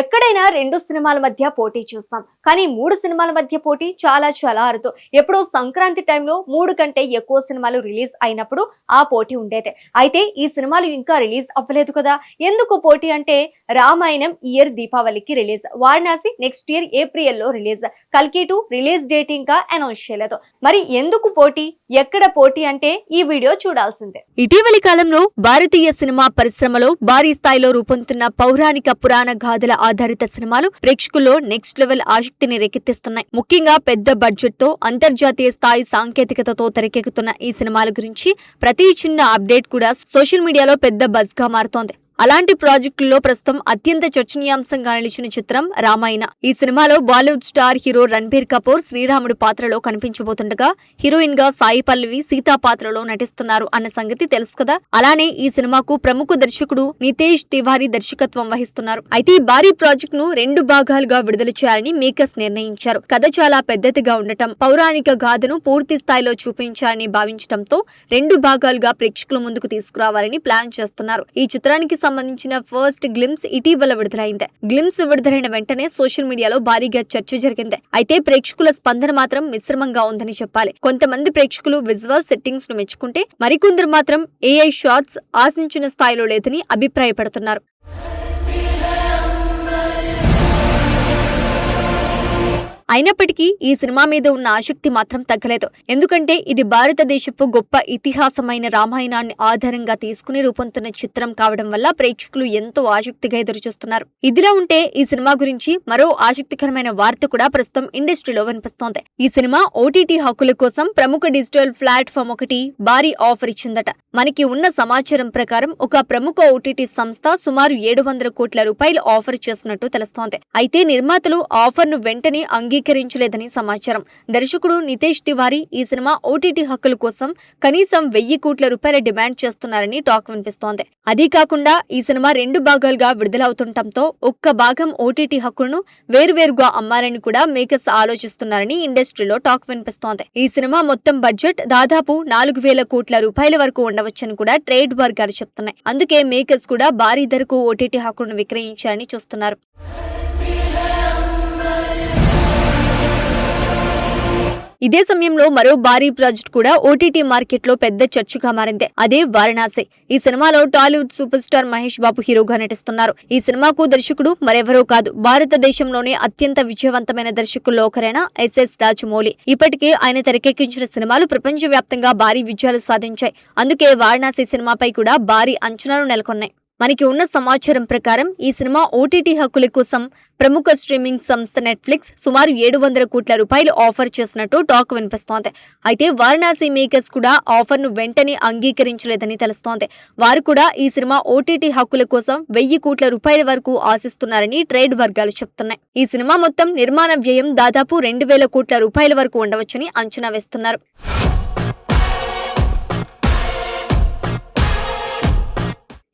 ఎక్కడైనా రెండు సినిమాల మధ్య పోటీ చూస్తాం, కానీ మూడు సినిమాల మధ్య పోటీ చాలా చాలా అరుదు. ఎప్పుడో సంక్రాంతి టైంలో మూడు కంటే ఎక్కువ సినిమాలు రిలీజ్ అయినప్పుడు ఆ పోటీ ఉండేదే. అయితే ఈ సినిమాలు ఇంకా రిలీజ్ అవ్వలేదు కదా. ఎందుకు పోటీ అంటే, రామాయణం ఇయర్ దీపావళికి రిలీజ్, వారణాసి నెక్స్ట్ ఇయర్ ఏప్రిల్లో రిలీజ్, కల్కి 2 రిలీజ్ డేట్ ఇంకా అనౌన్స్ చేయలేదు. మరి ఎందుకు పోటీ, ఎక్కడ పోటీ అంటే ఈ వీడియో చూడాల్సిందే. ఇటీవలి కాలంలో భారతీయ సినిమా పరిశ్రమలో భారీ స్థాయిలో రూపొందుతున్న పౌరాణిక పురాణ గాథల ఆధారిత సినిమాలు ప్రేక్షకుల్లో నెక్స్ట్ లెవెల్ ఆసక్తిని రేకెత్తిస్తున్నాయి. ముఖ్యంగా పెద్ద బడ్జెట్ తో అంతర్జాతీయ స్థాయి సాంకేతికతతో తెరకెక్కుతున్న ఈ సినిమాల గురించి ప్రతి చిన్న అప్డేట్ కూడా సోషల్ మీడియాలో పెద్ద బజ్ గా మారుతోంది. అలాంటి ప్రాజెక్టుల్లో ప్రస్తుతం అత్యంత చర్చనీయాంశంగా నిలిచిన చిత్రం రామాయణ. ఈ సినిమాలో బాలీవుడ్ స్టార్ హీరో రణబీర్ కపూర్ శ్రీరాముడు పాత్రలో కనిపించబోతుండగా, హీరోయిన్ గా సాయి పల్లవి సీతా పాత్రలో నటిస్తున్నారు అన్న సంగతి తెలుసు కదా. అలానే ఈ సినిమాకు ప్రముఖ దర్శకుడు నితేష్ తివారీ దర్శకత్వం వహిస్తున్నారు. అయితే ఈ భారీ ప్రాజెక్ట్ ను 2 భాగాలుగా విడుదల చేయాలని మేకర్స్ నిర్ణయించారు. కథ చాలా పెద్దదిగా ఉండటం, పౌరాణిక గాథను పూర్తి స్థాయిలో చూపించాలని భావించడంతో 2 భాగాలుగా ప్రేక్షకుల ముందుకు తీసుకురావాలని ప్లాన్ చేస్తున్నారు. ఈ చిత్రానికి సంబంధించిన ఫస్ట్ గ్లిమ్స్ ఇటీవల విడుదలైంది. గ్లిమ్స్ విడుదలైన వెంటనే సోషల్ మీడియాలో భారీగా చర్చ జరిగింది. అయితే ప్రేక్షకుల స్పందన మాత్రం మిశ్రమంగా ఉందని చెప్పాలి. కొంతమంది ప్రేక్షకులు విజువల్ సెట్టింగ్స్ ను మెచ్చుకుంటే, మరికొందరు మాత్రం ఏఐ షాట్స్ ఆశించిన స్థాయిలో లేదని అభిప్రాయపడుతున్నారు. అయినప్పటికీ ఈ సినిమా మీద ఉన్న ఆసక్తి మాత్రం తగ్గలేదు. ఎందుకంటే ఇది భారతదేశపు గొప్ప ఇతిహాసమైన రామాయణాన్ని ఆధారంగా తీసుకుని రూపొందుతున్న చిత్రం కావడం వల్ల ప్రేక్షకులు ఎంతో ఆసక్తిగా ఎదురుచూస్తున్నారు. ఇదిలా ఉంటే ఈ సినిమా గురించి మరో ఆసక్తికరమైన వార్త కూడా ప్రస్తుతం ఇండస్ట్రీలో వినిపిస్తోంది. ఈ సినిమా ఓటీటీ హక్కుల కోసం ప్రముఖ డిజిటల్ ప్లాట్ఫామ్ ఒకటి భారీ ఆఫర్ ఇచ్చిందట. మనకి ఉన్న సమాచారం ప్రకారం ఒక ప్రముఖ ఓటీటీ సంస్థ సుమారు 700 కోట్ల రూపాయలు ఆఫర్ చేసినట్టు తెలుస్తోంది. అయితే నిర్మాతలు ఆఫర్ ను వెంటనే అంగీకరించలేదని సమాచారం. దర్శకుడు నితేష్ తివారీ ఈ సినిమా ఓటీటీ హక్కుల కోసం కనీసం 1000 కోట్ల రూపాయల డిమాండ్ చేస్తున్నారని టాక్ వినిపిస్తోంది. అదీ కాకుండా ఈ సినిమా 2 భాగాలుగా విడుదలవుతుండటంతో ఒక్క భాగం ఓటీటీ హక్కులను వేరువేరుగా అమ్మాలని కూడా మేకర్స్ ఆలోచిస్తున్నారని ఇండస్ట్రీలో టాక్ వినిపిస్తోంది. ఈ సినిమా మొత్తం బడ్జెట్ దాదాపు 4000 కోట్ల రూపాయల వరకు ఉండవచ్చని కూడా ట్రేడ్ వర్గాలు చెప్తున్నాయి. అందుకే మేకర్స్ కూడా భారీ ధరకు ఓటీటీ హక్కులను విక్రయించాలని చూస్తున్నారు. ఇదే సమయంలో మరో భారీ ప్రాజెక్ట్ కూడా ఓటీటీ మార్కెట్ లో పెద్ద చర్చగా మారింది. అదే వారణాసి. ఈ సినిమాలో టాలీవుడ్ సూపర్ స్టార్ మహేష్ బాబు హీరోగా నటిస్తున్నారు. ఈ సినిమాకు దర్శకుడు మరెవరో కాదు, భారతదేశంలోనే అత్యంత విజయవంతమైన దర్శకుల్లో ఒకరైన ఎస్ఎస్ రాజమౌళి. ఇప్పటికే ఆయన తెరకెక్కించిన సినిమాలు ప్రపంచవ్యాప్తంగా భారీ విజయాలు సాధించాయి. అందుకే వారణాసి సినిమాపై కూడా భారీ అంచనాలు నెలకొన్నాయి. మనకి ఉన్న సమాచారం ప్రకారం ఈ సినిమా ఓటీటీ హక్కుల కోసం ప్రముఖ స్ట్రీమింగ్ సంస్థ నెట్ఫ్లిక్స్ సుమారు 700 కోట్ల రూపాయలు ఆఫర్ చేసినట్టు టాక్ వినిపిస్తోంది. అయితే వారణాసి మేకర్స్ కూడా ఆఫర్ ను వెంటనే అంగీకరించలేదని తెలుస్తోంది. వారు కూడా ఈ సినిమా ఓటీటీ హక్కుల కోసం 1000 కోట్ల రూపాయల వరకు ఆశిస్తున్నారని ట్రేడ్ వర్గాలు చెప్తున్నాయి. ఈ సినిమా మొత్తం నిర్మాణ వ్యయం దాదాపు 2000 కోట్ల రూపాయల వరకు ఉండవచ్చని అంచనా వేస్తున్నారు.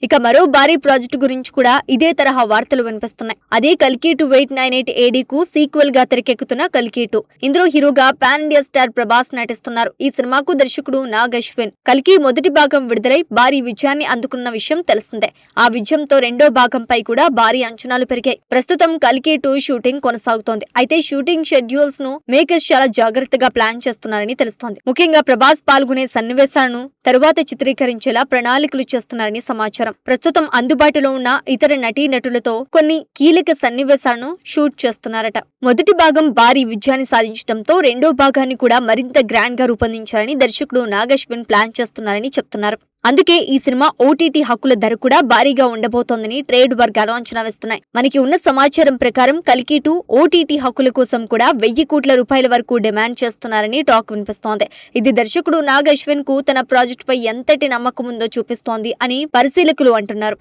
ఇక మరో భారీ ప్రాజెక్టు గురించి కూడా ఇదే తరహా వార్తలు వినిపిస్తున్నాయి. అదే కల్కి 2 898 AD కు సీక్వెల్ గా తెరకెక్కుతున్న కల్కి 2. ఇందులో హీరోగా పాన్ ఇండియా స్టార్ ప్రభాస్ నటిస్తున్నారు. ఈ సినిమాకు దర్శకుడు నాగ్ అశ్విన్. కల్కి మొదటి భాగం విడుదలై భారీ విజయాన్ని అందుకున్న విషయం తెలిసిందే. ఆ విజయంతో 2వ భాగంపై కూడా భారీ అంచనాలు పెరిగాయి. ప్రస్తుతం కల్కి 2 షూటింగ్ కొనసాగుతోంది. అయితే షూటింగ్ షెడ్యూల్స్ ను మేకర్స్ చాలా జాగ్రత్తగా ప్లాన్ చేస్తున్నారని తెలుస్తోంది. ముఖ్యంగా ప్రభాస్ పాల్గొనే సన్నివేశాలను తరువాత చిత్రీకరించేలా ప్రణాళికలు చేస్తున్నారని సమాచారం. ప్రస్తుతం అందుబాటులో ఉన్న ఇతర నటీనటులతో కొన్ని కీలక సన్నివేశాలను షూట్ చేస్తున్నారట. మొదటి భాగం భారీ విజయాన్ని సాధించడంతో 2వ భాగాన్ని కూడా మరింత గ్రాండ్ గా రూపొందించాలని దర్శకుడు నాగ్ అశ్విన్ ప్లాన్ చేస్తున్నారని చెప్తున్నారు. అందుకే ఈ సినిమా ఓటీటీ హక్కుల ధర కూడా భారీగా ఉండబోతోందని ట్రేడ్ వర్గాలు అంచనా వేస్తున్నాయి. మనకి ఉన్న సమాచారం ప్రకారం కల్కి 2 ఓటీటీ హక్కుల కోసం కూడా 1000 కోట్ల రూపాయల వరకు డిమాండ్ చేస్తున్నారని టాక్ వినిపిస్తోంది. ఇది దర్శకుడు నాగ్ అశ్విన్ కు తన ప్రాజెక్ట్ పై ఎంతటి నమ్మకం ఉందో చూపిస్తోంది అని పరిశీలకులు అంటున్నారు.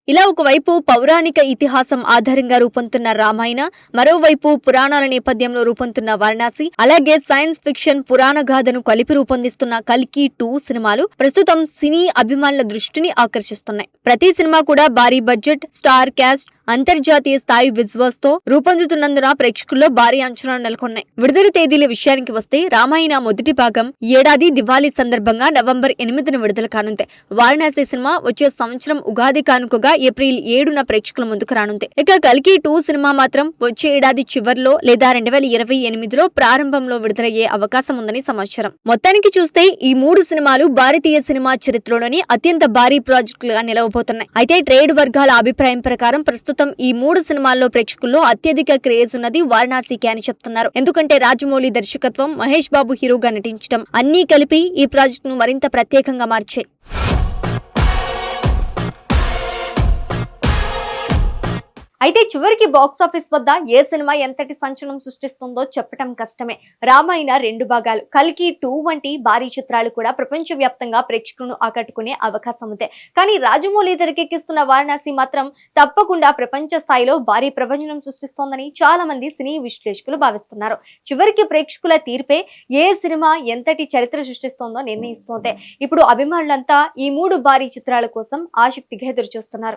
ఇలా ఒకవైపు పౌరాణిక ఇతిహాసం ఆధారంగా రూపొందుతున్న రామాయణ, మరోవైపు పురాణాల నేపథ్యంలో రూపొందుతున్న వారణాసి, అలాగే సైన్స్ ఫిక్షన్ పురాణ గాథను కలిపి రూపొందిస్తున్న కల్కి 2 సినిమాలు ప్రస్తుతం సినీ అభిమానుల దృష్టిని ఆకర్షిస్తున్నాయి. ప్రతి సినిమా కూడా భారీ బడ్జెట్, స్టార్ క్యాస్ట్, అంతర్జాతీయ స్థాయి విజువల్స్ తో రూపొందుతున్నందున ప్రేక్షకుల్లో భారీ అంచనాలు నెలకొన్నాయి. విడుదల తేదీల విషయానికి వస్తే రామాయణ మొదటి భాగం ఏడాది దివాళీ సందర్భంగా నవంబర్ 8న విడుదల కానుంది. వారణాసి సినిమా వచ్చే సంవత్సరం ఉగాది కానుకగా ఏప్రిల్ 7న ప్రేక్షకుల ముందుకు రానుంది. ఇక కల్కి 2 సినిమా మాత్రం వచ్చే ఏడాది చివర్లో లేదా 2028లో ప్రారంభంలో విడుదలయ్యే అవకాశం ఉందని సమాచారం. మొత్తానికి చూస్తే ఈ 3 సినిమాలు భారతీయ సినిమా చరిత్రలోని అత్యంత భారీ ప్రాజెక్టులుగా నిలవబోతున్నాయి. అయితే ట్రేడ్ వర్గాల అభిప్రాయం ప్రకారం ప్రస్తుతం ఈ 3 సినిమాల్లో ప్రేక్షకుల్లో అత్యధిక క్రేజ్ ఉన్నది వారణాసికి అని చెప్తున్నారు. ఎందుకంటే రాజమౌళి దర్శకత్వం, మహేష్ బాబు హీరోగా నటించడం అన్నీ కలిపి ఈ ప్రాజెక్టును మరింత ప్రత్యేకంగా మార్చాయి. అయితే చివరికి బాక్స్ ఆఫీస్ వద్ద ఏ సినిమా ఎంతటి సంచలనం సృష్టిస్తుందో చెప్పటం కష్టమే. రామాయణ 2 భాగాలు, కల్కి 2 వంటి భారీ చిత్రాలు కూడా ప్రపంచవ్యాప్తంగా ప్రేక్షకులను ఆకట్టుకునే అవకాశం ఉంది. కానీ రాజమౌళి తెరకెక్కిస్తున్న వారణాసి మాత్రం తప్పకుండా ప్రపంచ స్థాయిలో భారీ ప్రభంజనం సృష్టిస్తోందని చాలా మంది సినీ విశ్లేషకులు భావిస్తున్నారు. చివరికి ప్రేక్షకుల తీర్పే ఏ సినిమా ఎంతటి చరిత్ర సృష్టిస్తోందో నిర్ణయిస్తోంది. ఇప్పుడు అభిమానులంతా ఈ 3 భారీ చిత్రాల కోసం ఆసక్తిగా ఎదురుచూస్తున్నారు.